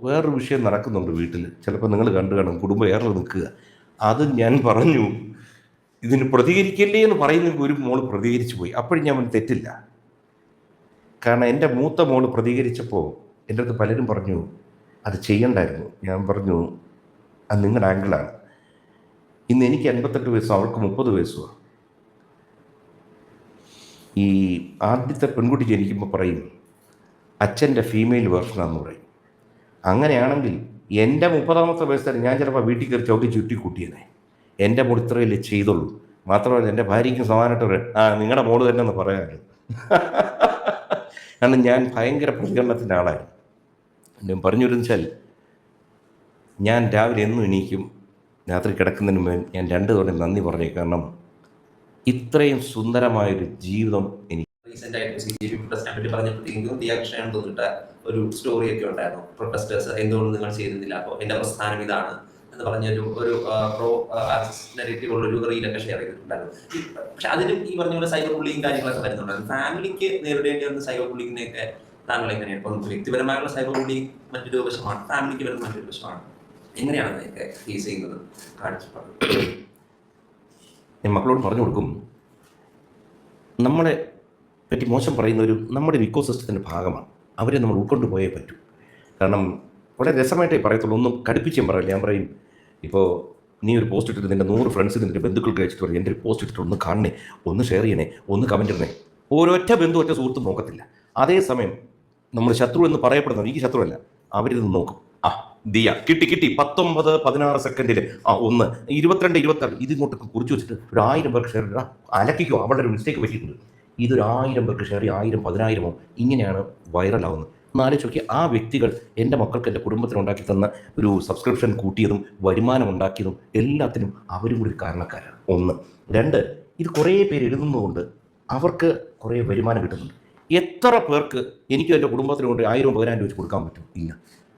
വേറൊരു വിഷയം നടക്കുന്നുണ്ട് വീട്ടിൽ, ചിലപ്പോൾ നിങ്ങൾ കണ്ടു കാണും, കുടുംബം ഏറെ നിൽക്കുക. അത് ഞാൻ പറഞ്ഞു, ഇതിന് പ്രതികരിക്കല്ലേ എന്ന് പറയുന്നെങ്കിൽ ഒരു മോള് പ്രതികരിച്ചു പോയി. അപ്പോഴും ഞാൻ തെറ്റില്ല. കാരണം എൻ്റെ മൂത്ത മോള് പ്രതികരിച്ചപ്പോൾ എൻ്റെ അടുത്ത് പലരും പറഞ്ഞു അത് ചെയ്യണ്ടായിരുന്നു. ഞാൻ പറഞ്ഞു അത് നിങ്ങളുടെ ആംഗിളാണ്. ഇന്ന് എനിക്ക് 58 വയസ്സും അവൾക്ക് 30 വയസ്സുമാണ്. ഈ ആദ്യത്തെ പെൺകുട്ടി ജനിക്കുമ്പോൾ പറയും അച്ഛൻ്റെ ഫീമെയിൽ വേർഷനാണെന്ന് പറയും. അങ്ങനെയാണെങ്കിൽ എൻ്റെ 30ാമത്തെ വയസ്സിൽ ഞാൻ ചിലപ്പോൾ വീട്ടിൽ കയറി ചവിട്ടി ചുറ്റി കൂട്ടിയതേ. എൻ്റെ മോൾ ഇത്രയല്ലേ ചെയ്തുള്ളൂ. മാത്രമല്ല എൻ്റെ ഭാര്യയ്ക്കും സമാനമായിട്ട് നിങ്ങളുടെ മോള് തന്നെ എന്ന് പറയാമല്ലോ. കാരണം ഞാൻ ഭയങ്കര പ്രതികരണത്തിൻ്റെ ആളായിരുന്നു. ഞാൻ പറഞ്ഞുവെന്ന് വെച്ചാൽ, ഞാൻ രാവിലെ എന്നും എണീക്കും, രാത്രി കിടക്കുന്നതിന് മുമ്പ് ഞാൻ 2 തവണ നന്ദി പറഞ്ഞു. കാരണം ഇത്രയും സുന്ദരമായൊരു ജീവിതം എനിക്ക് റീസെൻ്റായിട്ട് CJP പ്രൊട്ടസ്റ്റിനെ പറ്റി പറഞ്ഞപ്പോഴത്തേക്കും ദിയാകൃഷ്ണൻ തോന്നിട്ട ഒരു സ്റ്റോറിയൊക്കെ ഉണ്ടായിരുന്നു. പ്രൊട്ടസ്റ്റേഴ്സ് എന്തുകൊണ്ട് നിങ്ങൾ ചെയ്യുന്നില്ല, അപ്പോൾ എൻ്റെ പ്രസ്ഥാനം ഇതാണ് എന്ന് പറഞ്ഞൊരു പ്രോ നെഗറ്റീവ് ഉള്ളൊരു റീലൊക്കെ ഷെയർ ചെയ്തിട്ടുണ്ടായിരുന്നു. പക്ഷെ അതിലും ഈ പറഞ്ഞ പോലെ സൈബർ ബുള്ളിങ് കാര്യങ്ങളൊക്കെ വരുന്നുണ്ടായിരുന്നു. ഫാമിലിക്ക് നേരിടേണ്ടി വരുന്ന സൈബർ ബുള്ളിങ്ങിനെയൊക്കെ താങ്കൾ എങ്ങനെയാണ്? ഇപ്പം വ്യക്തിപരമായുള്ള സൈബർ ബുള്ളിങ് മറ്റൊരു വശമാണ്, ഫാമിലിക്ക് വരുന്ന മറ്റൊരു വശമാണ്. എങ്ങനെയാണ് അതൊക്കെ ഫേസ് ചെയ്യുന്നത്? കാഴ്ചപ്പാട് ഞാൻ മക്കളോട് പറഞ്ഞു കൊടുക്കും, നമ്മളെ പറ്റി മോശം പറയുന്നവർ നമ്മുടെ ഒരു ഇക്കോസിസ്റ്റത്തിൻ്റെ ഭാഗമാണ്. അവരെ നമ്മൾ ഉൾക്കൊണ്ട് പോയേ പറ്റൂ. കാരണം വളരെ രസമായിട്ടേ പറയത്തുള്ളൂ, ഒന്നും കടുപ്പിച്ചും പറയില്ല. ഞാൻ പറയും, ഇപ്പോൾ നീ ഒരു പോസ്റ്റ് ഇട്ടിട്ട് നിൻ്റെ 100 ഫ്രണ്ട്സ് നിൻ്റെ ബന്ധുക്കൾക്ക് അയച്ചിട്ട് പറയും എൻ്റെ ഒരു പോസ്റ്റ് ഇട്ടിട്ട് ഒന്ന് കാണണേ, ഒന്ന് ഷെയർ ചെയ്യണേ, ഒന്ന് കമൻറ്റ് ഇടണേ. ഒരൊറ്റ ബന്ധു ഒറ്റ സുഹൃത്തും നോക്കത്തില്ല. അതേസമയം നമ്മൾ ശത്രു എന്ന് പറയപ്പെടുന്നത്, എനിക്ക് ശത്രുവല്ല, അവരിത് നോക്കും. ദിയ കിട്ടി 19 16 സെക്കൻഡിൽ 1 22 26 ഇതിങ്ങോട്ട് കുറിച്ച് വെച്ചിട്ട് ഒരു 1000 പേർക്ക് ഷെയർ ചെയ്യുക. അലക്കിക്കോ, അവളുടെ ഒരു മിസ്റ്റേക്ക് പറ്റിയിട്ടുണ്ട്. ഇതൊരു 1000 പേർക്ക് ഷെയർ ചെയ്യുക, 1000 10,000 ഇങ്ങനെയാണ് വൈറലാവുന്നത്. നാലോചിച്ച് നോക്കി, ആ വ്യക്തികൾ എൻ്റെ മക്കൾക്ക് എൻ്റെ കുടുംബത്തിന് ഉണ്ടാക്കി തന്ന ഒരു സബ്സ്ക്രിപ്ഷൻ കൂട്ടിയതും വരുമാനം ഉണ്ടാക്കിയതും എല്ലാത്തിനും അവരും കൂടി കാരണക്കാരാണ്. 1 2 ഇത് കുറേ പേര് എഴുതുന്നതുകൊണ്ട് അവർക്ക് കുറേ വരുമാനം കിട്ടുന്നുണ്ട്. എത്ര പേർക്ക് എനിക്കും എൻ്റെ കുടുംബത്തിനും കൊണ്ട് 1000 10,000 വെച്ച് കൊടുക്കാൻ പറ്റും? ഇല്ല.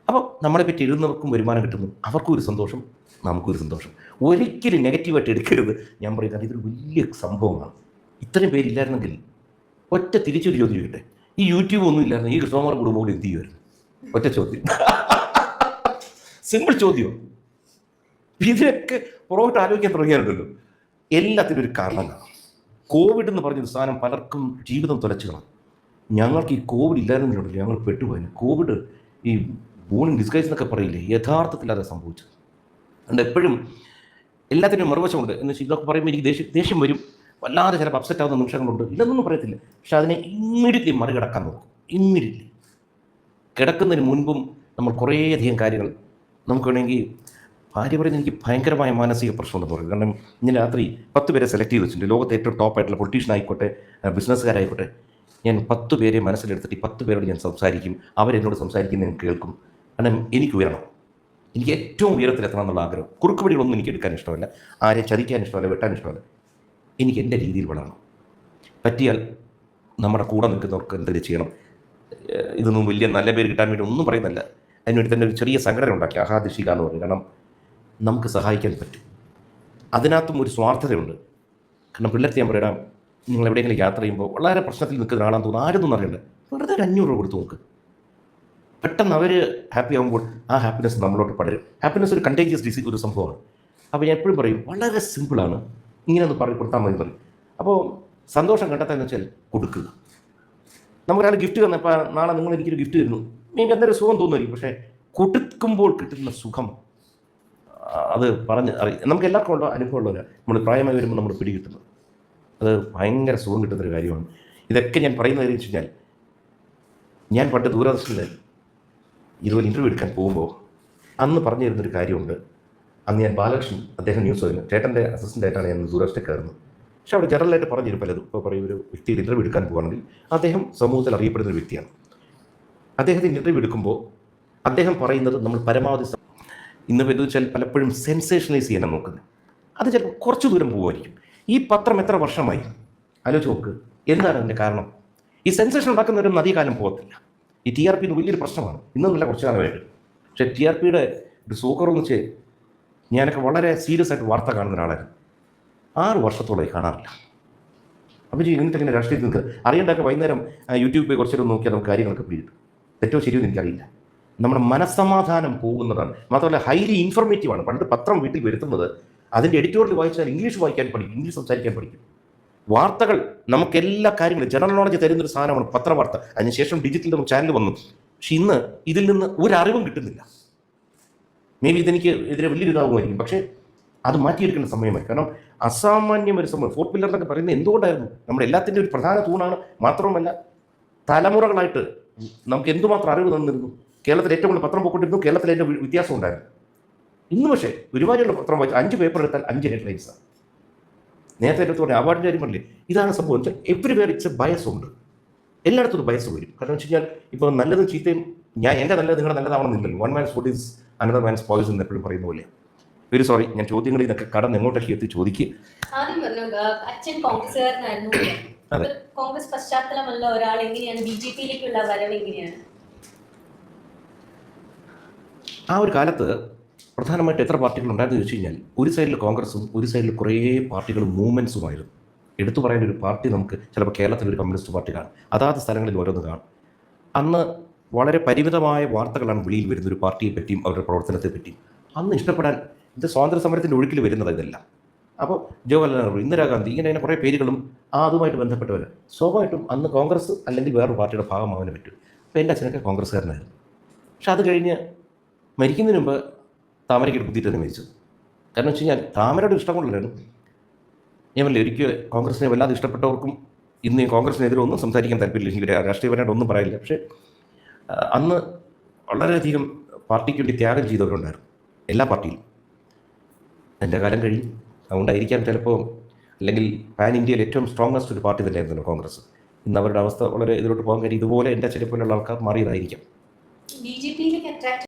അപ്പോൾ നമ്മളെ പറ്റി എഴുതുന്നവർക്കും വരുമാനം കിട്ടുന്നു, അവർക്കും ഒരു സന്തോഷം, നമുക്കൊരു സന്തോഷം. ഒരിക്കലും നെഗറ്റീവായിട്ട് എടുക്കരുത്. ഞാൻ പറയുന്നത് ഇതൊരു വലിയ സംഭവമാണ്. ഇത്രയും പേരില്ലായിരുന്നെങ്കിൽ ഒറ്റ തിരിച്ചൊരു ചോദ്യം ചോദിക്കട്ടെ, ഈ യൂട്യൂബ് ഒന്നും ഇല്ലായിരുന്നു ഈ കൃഷ്ണകുമാർ കുടുംബം കൂടി എന്ത് ചെയ്യുമായിരുന്നു? ഒറ്റ ചോദ്യം, സിമ്പിൾ ചോദ്യം. ഇതിനൊക്കെ പുറകോട്ട് ആലോചിക്കാൻ തുടങ്ങിയാലുണ്ടല്ലോ, എല്ലാത്തിനും ഒരു കാരണം കാണാം. കോവിഡ് എന്ന് പറഞ്ഞൊരു സാധനം പലർക്കും ജീവിതം തുലച്ചുകളാം. ഞങ്ങൾക്ക് ഈ കോവിഡ് ഇല്ലായിരുന്നുണ്ടല്ലോ ഞങ്ങൾ പെട്ടുപോയി. കോവിഡ് ഈ ബോൺ ഡിസ്ഗൈസ് എന്നൊക്കെ പറയില്ലേ, യഥാർത്ഥത്തിൽ അത് സംഭവിച്ചത്. അതുകൊണ്ട് എപ്പോഴും എല്ലാത്തിനും മറുവശമുണ്ട്. എന്ന് വെച്ചാൽ ഇതൊക്കെ പറയുമ്പോൾ എനിക്ക് ദേഷ്യം വരും, വല്ലാതെ ചിലപ്പോൾ അപ്സെറ്റ് ആവുന്ന നിമിഷങ്ങളുണ്ട്. ഇതൊന്നും പറയത്തില്ല, പക്ഷെ അതിനെ ഇമ്മീഡിയറ്റ്ലി മറികടക്കാൻ നോക്കും. ഇമ്മീഡിയറ്റ്ലി കിടക്കുന്നതിന് മുൻപും നമ്മൾ കുറേയധികം കാര്യങ്ങൾ നമുക്ക് വേണമെങ്കിൽ, ഭാര്യ പറയുന്നത് എനിക്ക് ഭയങ്കരമായ മാനസിക പ്രശ്നമുണ്ടെന്ന് പറയും. കാരണം ഇന്ന് രാത്രി 10 പേരെ സെലക്ട് ചെയ്ത് വെച്ചിട്ടുണ്ട്. ലോകത്തെ ഏറ്റവും ടോപ്പായിട്ടുള്ള പൊളിറ്റീഷ്യൻ ആയിക്കോട്ടെ, ബിസിനസ്സുകാരായിക്കോട്ടെ, ഞാൻ 10 പേരെ മനസ്സിലെടുത്തിട്ട് ഈ 10 പേരോട് ഞാൻ സംസാരിക്കും. അവരെന്നോട് സംസാരിക്കുന്നത് ഞാൻ കേൾക്കും. കാരണം എനിക്ക് ഉയരണം, എനിക്ക് ഏറ്റവും ഉയരത്തിലെത്തണം എന്നുള്ള ആഗ്രഹം. കുറുക്കുവഴികളൊന്നും എനിക്ക് എടുക്കാൻ ഇഷ്ടമല്ല, ആരെയും ചതിക്കാൻ ഇഷ്ടമല്ല, വെട്ടാൻ ഇഷ്ടമല്ല. എനിക്ക് എൻ്റെ രീതിയിൽ വളരണം. പറ്റിയാൽ നമ്മുടെ കൂടെ നിൽക്കുന്നവർക്ക് എന്തെങ്കിലും ചെയ്യണം. ഇതൊന്നും വലിയ നല്ല പേര് കിട്ടാൻ വേണ്ടി ഒന്നും പറയുന്നില്ല. അതിനുവേണ്ടി തന്നെ ഒരു ചെറിയ സംഘടന ഉണ്ടാക്കി, അഹാദിഷിക എന്ന് പറയും. കാരണം നമുക്ക് സഹായിക്കാൻ പറ്റും. അതിനകത്തും ഒരു സ്വാർത്ഥതയുണ്ട്. കാരണം പിള്ളേർക്ക് ഞാൻ പറയാം, നിങ്ങൾ എവിടെയെങ്കിലും യാത്ര ചെയ്യുമ്പോൾ വളരെ പ്രശ്നത്തിൽ നിൽക്കുന്ന ആളാന്ന് തോന്നുന്നു, ആരൊന്നും അറിയണ്ട, വെറുതെ ഒരു 500 രൂപ കൊടുത്ത് നോക്ക്. പെട്ടെന്ന് അവർ ഹാപ്പി ആകുമ്പോൾ ആ ഹാപ്പിനെസ് നമ്മളോട്ട് പടരും. ഹാപ്പിനെസ് ഒരു കണ്ടേജിയസ് ഡിസീസ്, ഒരു സംഭവമാണ്. അപ്പോൾ ഞാൻ എപ്പോഴും പറയും, വളരെ സിമ്പിളാണ്, ഇങ്ങനെ ഒന്ന് കൊടുത്താൽ മതി പറയും. അപ്പോൾ സന്തോഷം കണ്ടെത്താന്ന് വെച്ചാൽ കൊടുക്കുക. നമുക്കൊരാൾ ഗിഫ്റ്റ് തന്നപ്പോൾ നാളെ നിങ്ങൾ എനിക്കൊരു ഗിഫ്റ്റ് തരുന്നു, എനിക്ക് എന്തൊരു സുഖം തോന്നുമായിരിക്കും. പക്ഷേ കൊടുക്കുമ്പോൾ കിട്ടുന്ന സുഖം അത് പറഞ്ഞ് അറിയാം. നമുക്ക് എല്ലാവർക്കും ഉള്ള അനുഭവമുള്ളവരാണ്. നമ്മൾ പ്രായമായി വരുമ്പോൾ നമ്മൾ പിടികിട്ടുന്നത് അത് ഭയങ്കര സുഖം കിട്ടുന്നൊരു കാര്യമാണ്. ഇതൊക്കെ ഞാൻ പറയുന്നത് എന്ന് വെച്ച് കഴിഞ്ഞാൽ, ഞാൻ പണ്ട് ദൂരദർശനിൽ ഇതുപോലെ ഇൻ്റർവ്യൂ എടുക്കാൻ പോകുമ്പോൾ അന്ന് പറഞ്ഞു തരുന്നൊരു കാര്യമുണ്ട്. അന്ന് ഞാൻ ബാലകൃഷ്ണൻ, അദ്ദേഹം ന്യൂസ് വരുന്നു, ചേട്ടൻ്റെ അസിസ്റ്റൻ്റായിട്ടാണ് ഞാൻ ദൂരദർശനിൽ കയറുന്നത്. പക്ഷെ അവിടെ ജനറലായിട്ട് പറഞ്ഞിരും പലതും. ഇപ്പോൾ പറയും, ഒരു വ്യക്തിയിൽ ഇൻ്റർവ്യൂ എടുക്കാൻ പോകുകയാണെങ്കിൽ അദ്ദേഹം സമൂഹത്തിൽ അറിയപ്പെടുന്ന ഒരു വ്യക്തിയാണ്. അദ്ദേഹത്തിന് ഇൻ്റർവ്യൂ എടുക്കുമ്പോൾ അദ്ദേഹം പറയുന്നത് നമ്മൾ പരമാവധി, ഇന്നിപ്പോൾ എന്ത് വെച്ചാൽ പലപ്പോഴും സെൻസേഷനലൈസ് ചെയ്യാനാണ് നോക്കുന്നത്. അത് ചിലപ്പോൾ കുറച്ച് ദൂരം പോകുമായിരിക്കും. ഈ പത്രം എത്ര വർഷമായി ആലോചിച്ച് നോക്ക്. എന്താണ് അതിൻ്റെ കാരണം? ഈ സെൻസേഷൻ ഉണ്ടാക്കുന്നവരും അധികകാലം പോകത്തില്ല. ഈ TRP വലിയൊരു പ്രശ്നമാണ്, ഇന്നൊന്നുമില്ല, കുറച്ച് കാലമായിട്ട്. പക്ഷേ TRPയുടെ ഒരു സൂക്കറെന്ന് വെച്ചാൽ, ഞാനൊക്കെ വളരെ സീരിയസ് ആയിട്ട് വാർത്ത കാണുന്ന ഒരാളായിരുന്നു. 6 വർഷത്തോളമായി കാണാറില്ല. അപ്പോൾ ഇങ്ങനത്തെ ഇങ്ങനെ രാഷ്ട്രീയത്തിൽ നിൽക്കുക അറിയണ്ടൊക്കെ വൈകുന്നേരം യൂട്യൂബിൽ കുറച്ചേരം നോക്കിയാൽ നമുക്ക് കാര്യങ്ങളൊക്കെ പിടികിട്ടും. തെറ്റോ ശരിയോ എനിക്കറിയില്ല. നമ്മുടെ മനസ്സമാധാനം പോകുന്നതാണ്. മാത്രമല്ല ഹൈലി ഇൻഫർമേറ്റീവാണ്. പണ്ട് പത്രം വീട്ടിൽ വരുത്തുന്നത് അതിൻ്റെ എഡിറ്റോറിയൽ വായിച്ചാൽ ഇംഗ്ലീഷ് വായിക്കാൻ പഠിക്കും, ഇംഗ്ലീഷ് സംസാരിക്കാൻ പഠിക്കും. വാർത്തകൾ നമുക്ക് എല്ലാ കാര്യങ്ങളും ജനറൽ നോളജ് തരുന്നൊരു സാധനമാണ് പത്രവാർത്ത. അതിനുശേഷം ഡിജിറ്റൽ നമുക്ക് ചാനൽ വന്നു. പക്ഷെ ഇന്ന് ഇതിൽ നിന്ന് ഒരറിവും കിട്ടുന്നില്ല. മേ ബി ഇതെനിക്ക് എതിരെ വലിയൊരു ഇതാകുമായിരിക്കും, പക്ഷേ അത് മാറ്റിയെടുക്കേണ്ട സമയമായി. കാരണം അസാമാന്യം ഒരു സമയം ഫോർത്ത് പില്ലർ എന്നൊക്കെ പറയുന്നത് എന്തുകൊണ്ടായിരുന്നു? നമ്മുടെ എല്ലാത്തിൻ്റെ ഒരു പ്രധാന തൂണാണ്. മാത്രമല്ല തലമുറകളായിട്ട് നമുക്ക് എന്തുമാത്രം അറിവ് തന്നിരുന്നു. കേരളത്തിൽ ഏറ്റവും കൂടുതൽ പത്രം പോയിക്കൊണ്ടിരുന്നു. കേരളത്തിൽ അതിൻ്റെ വ്യത്യാസം ഉണ്ടായിരുന്നു. ഇന്ന് പക്ഷേ ഒരുപാടുള്ള പത്രം വായിച്ചു 5 പേപ്പർ എടുത്താൽ 5 ഹെഡ്ലൈൻസാണ്. നേരത്തെ എടുത്ത് പറഞ്ഞ അവാർഡിൻ്റെ കാര്യം പറഞ്ഞില്ലേ, ഇതാണ് സംഭവം. വെച്ചാൽ everywhere it's a bias ഉണ്ട്. എല്ലായിടത്തും ഒരു ബയസ് വരും. കാരണം വെച്ച് കഴിഞ്ഞാൽ ഇപ്പോൾ നല്ലതും ചീത്തയും എൻ്റെ നല്ലത് നിങ്ങളുടെ നല്ലതാവണമെന്നില്ലല്ലോ. One man's food is another man's poison എന്ന് എപ്പോഴും പറയുന്ന പോലെ. വെരി സോറി, ഞാൻ ചോദ്യങ്ങളിൽ നിന്നൊക്കെ കടന്ന് എങ്ങോട്ടൊക്കെ എത്തി ചോദിക്കുക. ആദ്യം പറഞ്ഞു അച്ഛൻ കോൺഗ്രസ്സുകാരനായിരുന്നു. കോൺഗ്രസ് പശ്ചാത്തലമുള്ള ഒരാൾ എങ്ങനെയാണ് BJP-യിലേക്കുള്ള വരവ് എങ്ങനെയാണ്? ആ ഒരു കാലത്ത് പ്രധാനമായിട്ട് എത്ര പാർട്ടികൾ ഉണ്ടായിരുന്നു ചോദിച്ചു കഴിഞ്ഞാൽ, ഒരു സൈഡിൽ കോൺഗ്രസും ഒരു സൈഡിൽ കുറേ പാർട്ടികളും മൂവ്മെൻറ്റ്സുമായിരുന്നു. എടുത്തു പറയേണ്ട ഒരു പാർട്ടി നമുക്ക് ചിലപ്പോൾ കേരളത്തിലൊരു കമ്മ്യൂണിസ്റ്റ് പാർട്ടി കാണും, അതാത് സ്ഥലങ്ങളിൽ ഓരോന്ന് കാണും. അന്ന് വളരെ പരിമിതമായ വാർത്തകളാണ് വെളിയിൽ വരുന്ന ഒരു പാർട്ടിയെ പറ്റിയും അവരുടെ പ്രവർത്തനത്തെ പറ്റിയും. അന്ന് ഇഷ്ടപ്പെടാൻ ഇത് സ്വാതന്ത്ര്യ സമരത്തിൻ്റെ ഒഴുക്കിൽ വരുന്നത് ഇതെല്ലാം. അപ്പോൾ ജവഹർലാൽ നെഹ്റു, ഇന്ദിരാഗാന്ധി, ഇങ്ങനെ കുറേ പേരുകളും അതുമായിട്ട് ബന്ധപ്പെട്ടവർ സ്വാഭാവികമായിട്ടും അന്ന് കോൺഗ്രസ് അല്ലെങ്കിൽ വേറൊരു പാർട്ടിയുടെ ഭാഗമാകാൻ പറ്റും. അപ്പോൾ എൻ്റെ അച്ഛനൊക്കെ കോൺഗ്രസ്സുകാരനായിരുന്നു. പക്ഷെ അത് കഴിഞ്ഞ് മരിക്കുന്നതിന് മുമ്പ് താമരയ്ക്ക് കുത്തിയിട്ടാണ് മരിച്ചത്. കാരണം വെച്ച് കഴിഞ്ഞാൽ താമരയുടെ ഇഷ്ടം കൊണ്ടല്ലായിരുന്നു. ഞാൻ വല്ല ഒരിക്കലും കോൺഗ്രസിനെ വല്ലാതെ ഇഷ്ടപ്പെട്ടവർക്കും ഇന്ന് കോൺഗ്രസിനെതിരെ ഒന്നും സംസാരിക്കാൻ താല്പര്യമില്ല. എനിക്ക് രാഷ്ട്രീയപരമായിട്ട് ഒന്നും പറയില്ല. പക്ഷേ അന്ന് വളരെയധികം പാർട്ടിക്ക് വേണ്ടി ത്യാഗം ചെയ്തവരുണ്ടായിരുന്നു എല്ലാ പാർട്ടിയിലും. എൻ്റെ കാലം കഴിഞ്ഞു, അതുകൊണ്ടായിരിക്കാം ചിലപ്പോൾ, അല്ലെങ്കിൽ പാൻ ഇന്ത്യയിൽ ഏറ്റവും സ്ട്രോങ്ങസ്റ്റ് ഒരു പാർട്ടി തന്നെയായിരുന്നു കോൺഗ്രസ്. ഇന്ന് അവരുടെ അവസ്ഥ വളരെ ഇതിലോട്ട് പോകാൻ കാര്യം ഇതുപോലെ എൻ്റെ ചിലപ്പോലുള്ള ആൾക്കാർ മാറിയതായിരിക്കാം. BJP-യിലേക്ക് അട്രാക്ട്